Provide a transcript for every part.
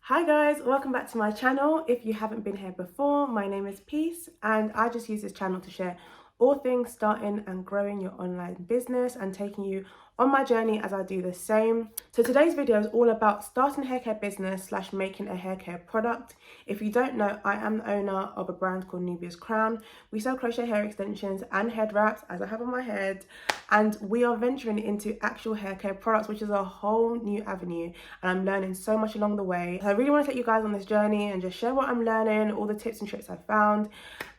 Hi guys, welcome back to my channel. If you haven't been here before, my name is Peace and I just use this channel to share all things starting and growing your online business and taking you on my journey as I do the same. So today's video is all about starting a hair care business slash making a hair care product. If you don't know, I am the owner of a brand called Nubia's Crown. We sell crochet hair extensions and head wraps, as I have on my head, and we are venturing into actual hair care products, which is a whole new avenue, and I'm learning so much along the way. So I really want to take you guys on this journey and just share what I'm learning, all the tips and tricks I found.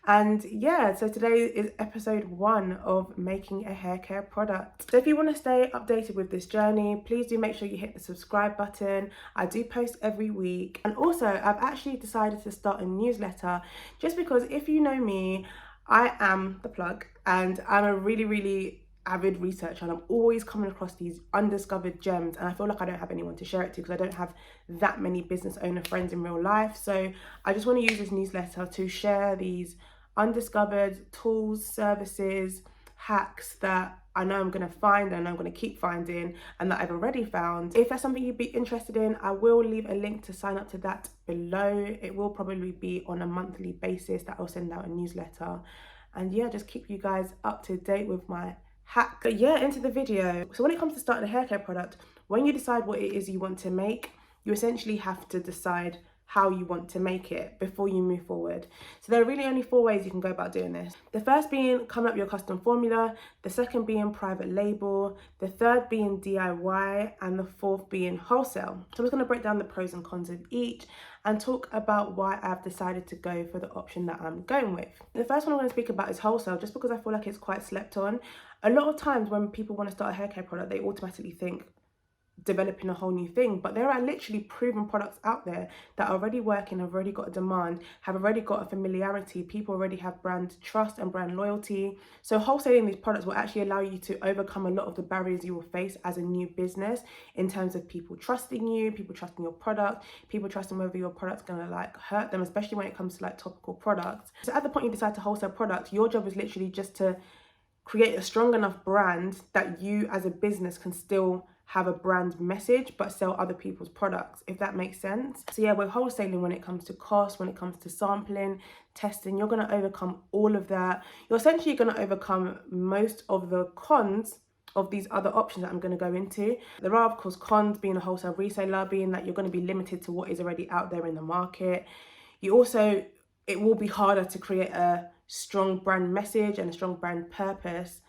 And yeah, so today is episode 1 of making a hair care product. So if you want to stay updated with this journey, please do make sure you hit the subscribe button. I do post every week. And also I've actually decided to start a newsletter just because, if you know me, I am the plug and I'm a really avid researcher, and I'm always coming across these undiscovered gems, and I feel like I don't have anyone to share it to because I don't have that many business owner friends in real life. So I just want to use this newsletter to share these undiscovered tools, services, hacks that I know I'm going to find and I'm going to keep finding and that I've already found. If that's something you'd be interested in, I will leave a link to sign up to that below. It will probably be on a monthly basis that I'll send out a newsletter, and yeah, just keep you guys up to date with my hack. But yeah, into the video. So when it comes to starting a hair care product, when you decide what it is you want to make, you essentially have to decide how you want to make it before you move forward. So there are really only 4 ways you can go about doing this. The first being coming up with your custom formula, the second being private label, the third being DIY, and the fourth being wholesale. So I'm just going to break down the pros and cons of each and talk about why I've decided to go for the option that I'm going with. The first one I'm going to speak about is wholesale, just because I feel like it's quite slept on. A lot of times when people want to start a hair care product, they automatically think developing a whole new thing, but there are literally proven products out there that are already working, have already got a demand, have already got a familiarity. People already have brand trust and brand loyalty. So wholesaling these products will actually allow you to overcome a lot of the barriers you will face as a new business, in terms of people trusting you, people trusting your product, people trusting whether your product's gonna like hurt them, especially when it comes to like topical products. So at the point you decide to wholesale products, your job is literally just to create a strong enough brand that you as a business can still have a brand message but sell other people's products, if that makes sense. So yeah, with wholesaling, when it comes to cost, when it comes to sampling, testing, you're going to overcome all of that. You're essentially going to overcome most of the cons of these other options that I'm going to go into. There are of course cons being a wholesale reseller, being that you're going to be limited to what is already out there in the market. It will be harder to create a strong brand message and a strong brand purpose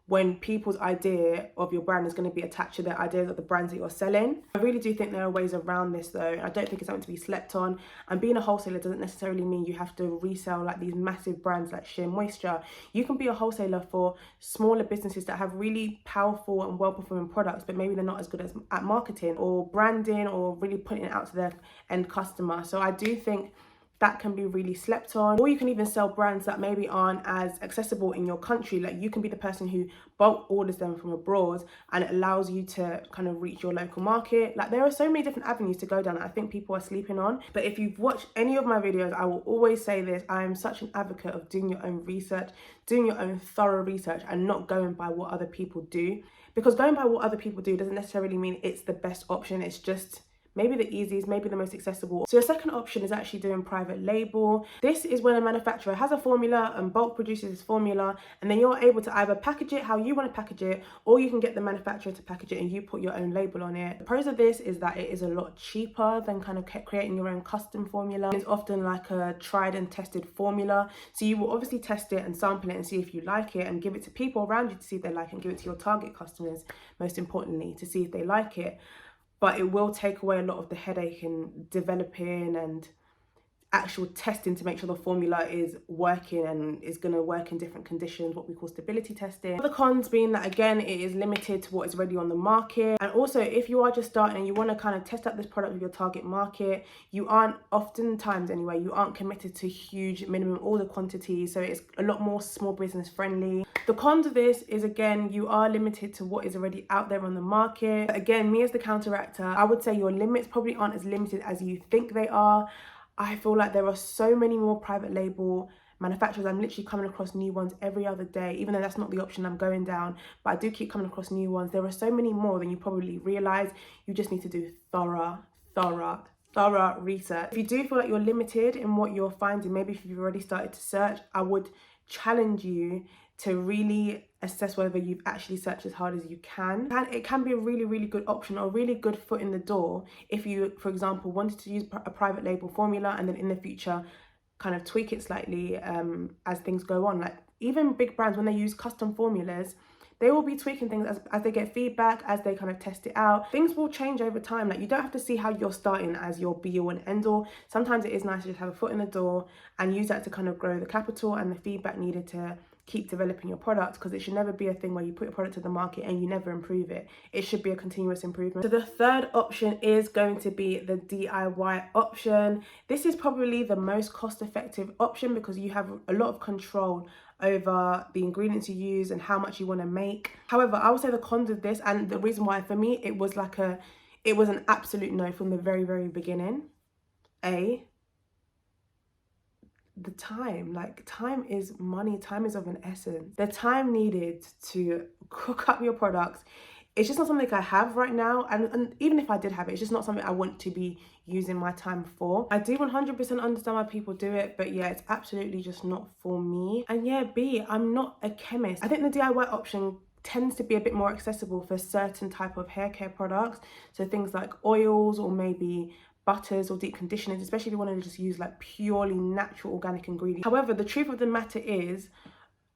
when people's idea of your brand is going to be attached to their ideas of the brands that you're selling. I really do think there are ways around this though. I don't think it's something to be slept on. And being a wholesaler doesn't necessarily mean you have to resell like these massive brands like Sheer Moisture. You can be a wholesaler for smaller businesses that have really powerful and well-performing products, but maybe they're not as good at marketing or branding or really putting it out to their end customer. So I do think that can be really slept on. Or you can even sell brands that maybe aren't as accessible in your country. Like you can be the person who bulk orders them from abroad, and it allows you to kind of reach your local market. Like there are so many different avenues to go down that I think people are sleeping on. But if you've watched any of my videos, I will always say this: I am such an advocate of doing your own research, doing your own thorough research, and not going by what other people do. Because going by what other people do doesn't necessarily mean it's the best option. It's just maybe the easiest, maybe the most accessible. So your second option is actually doing private label. This is when a manufacturer has a formula and bulk produces this formula, and then you're able to either package it how you want to package it, or you can get the manufacturer to package it and you put your own label on it. The pros of this is that it is a lot cheaper than kind of creating your own custom formula. It's often like a tried and tested formula. So you will obviously test it and sample it and see if you like it, and give it to people around you to see if they like it, and give it to your target customers, most importantly, to see if they like it. But it will take away a lot of the headache in developing and actual testing to make sure the formula is working and is going to work in different conditions, what we call stability testing. The cons being that, again, it is limited to what is already on the market. And also, if you are just starting and you want to kind of test out this product with your target market, you aren't, oftentimes anyway, you aren't committed to huge minimum order quantities, so it's a lot more small business friendly. The cons of this is, again, you are limited to what is already out there on the market. But again, me as the counteractor, I would say your limits probably aren't as limited as you think they are. I feel like there are so many more private label manufacturers. I'm literally coming across new ones every other day, even though that's not the option I'm going down, but I do keep coming across new ones. There are so many more than you probably realize. You just need to do thorough thorough research. If you do feel like you're limited in what you're finding, maybe if you've already started to search, I would challenge you to really assess whether you've actually searched as hard as you can. It can be a really good option or a really good foot in the door if you, for example, wanted to use a private label formula and then in the future kind of tweak it slightly as things go on. Like even big brands, when they use custom formulas, they will be tweaking things as they get feedback, as they kind of test it out. Things will change over time. Like you don't have to see how you're starting as your be all and end all. Sometimes it is nice to just have a foot in the door and use that to kind of grow the capital and the feedback needed to keep developing your product, because it should never be a thing where you put your product to the market and you never improve it. It should be a continuous improvement. So the third option is going to be the DIY option. This is probably the most cost-effective option because you have a lot of control over the ingredients you use and how much you want to make. However, I would say the cons of this, and the reason why for me it was an absolute no from the very beginning. The time is money. Time is of an essence. The time needed to cook up your products, it's just not something I have right now, and even if I did have it, it's just not something I want to be using my time for. I do 100% understand why people do it, but yeah, it's absolutely just not for me. And yeah, I'm not a chemist. I think the DIY option tends to be a bit more accessible for certain type of hair care products, so things like oils or maybe butters or deep conditioners, especially if you want to just use like purely natural organic ingredients. However, the truth of the matter is,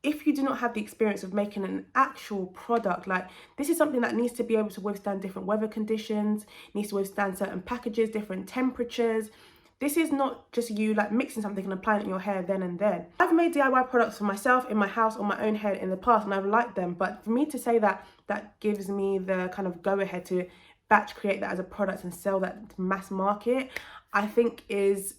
if you do not have the experience of making an actual product, like this is something that needs to be able to withstand different weather conditions, needs to withstand certain packages, different temperatures. This is not just you like mixing something and applying it in your hair then and then. I've made DIY products for myself in my house on my own hair in the past and I've liked them, but for me to say that gives me the kind of go ahead to batch create that as a product and sell that to mass market, I think is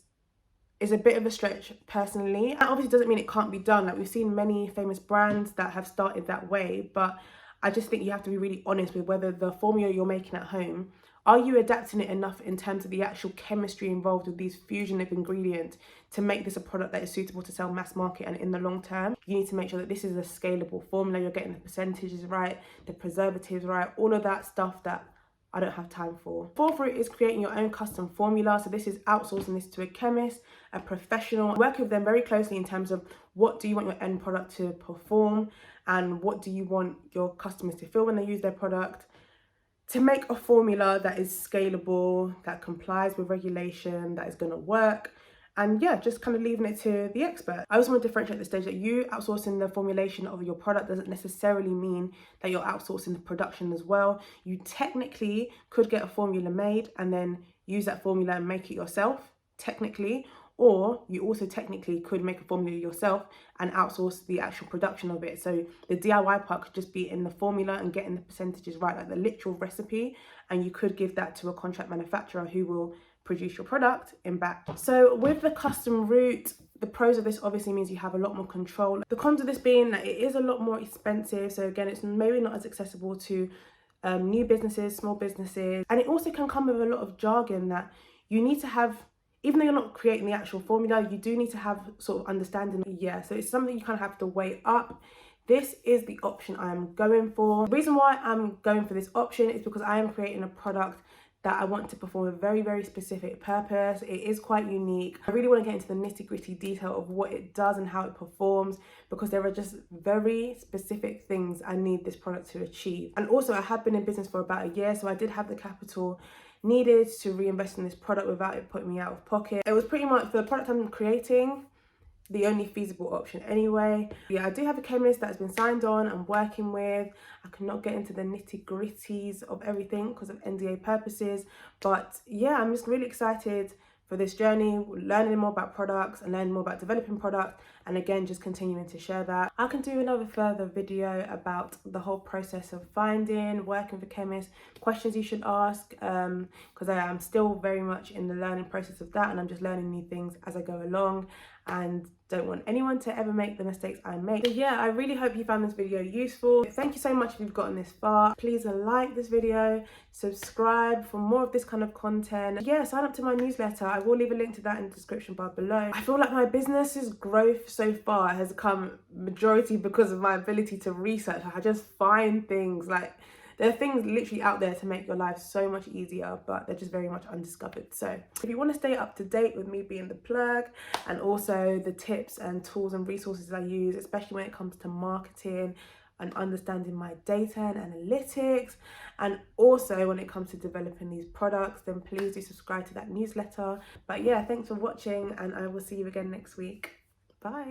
a bit of a stretch personally. That obviously doesn't mean it can't be done. Like we've seen many famous brands that have started that way, but I just think you have to be really honest with whether the formula you're making at home, are you adapting it enough in terms of the actual chemistry involved with these fusion of ingredients to make this a product that is suitable to sell mass market and in the long term. You need to make sure that this is a scalable formula, you're getting the percentages right, the preservatives right, all of that stuff that I don't have time for. Fourth route is creating your own custom formula. So this is outsourcing this to a chemist, a professional, working with them very closely in terms of what do you want your end product to perform and what do you want your customers to feel when they use their product, to make a formula that is scalable, that complies with regulation, that is going to work. And yeah, just kind of leaving it to the expert. I also want to differentiate the stage that you outsourcing the formulation of your product doesn't necessarily mean that you're outsourcing the production as well. You technically could get a formula made and then use that formula and make it yourself, technically. Or you also technically could make a formula yourself and outsource the actual production of it. So the DIY part could just be in the formula and getting the percentages right, like the literal recipe. And you could give that to a contract manufacturer who will produce your product in batch. So with the custom route, the pros of this obviously means you have a lot more control. The cons of this being that it is a lot more expensive. So again, it's maybe not as accessible to new businesses, small businesses. And it also can come with a lot of jargon that you need to have. Even though you're not creating the actual formula, you do need to have sort of understanding. Yeah, so it's something you kind of have to weigh up. This is the option I am going for. The reason why I'm going for this option is because I am creating a product that I want to perform a very specific purpose. It is quite unique. I really want to get into the nitty-gritty detail of what it does and how it performs, because there are just very specific things I need this product to achieve. And also I have been in business for about a year, so I did have the capital needed to reinvest in this product without it putting me out of pocket. It was pretty much, for the product I'm creating, the only feasible option anyway. Yeah, I do have a chemist that's been signed on and working with. I cannot get into the nitty-gritties of everything because of NDA purposes, but yeah, I'm just really excited for this journey, learning more about products and learning more about developing products, and again, just continuing to share that. I can do another further video about the whole process of finding, working with a chemist, questions you should ask, because I am still very much in the learning process of that, and I'm just learning new things as I go along and don't want anyone to ever make the mistakes I make. So yeah, I really hope you found this video useful. Thank you so much if you've gotten this far. Please like this video, subscribe for more of this kind of content. Yeah, sign up to my newsletter. I will leave a link to that in the description bar below. I feel like my business's growth so far has come majority because of my ability to research. I just find things like, there are things literally out there to make your life so much easier, but they're just very much undiscovered. So if you want to stay up to date with me being the plug, and also the tips and tools and resources I use, especially when it comes to marketing and understanding my data and analytics, and also when it comes to developing these products, then please do subscribe to that newsletter. But yeah, thanks for watching, and I will see you again next week. Bye.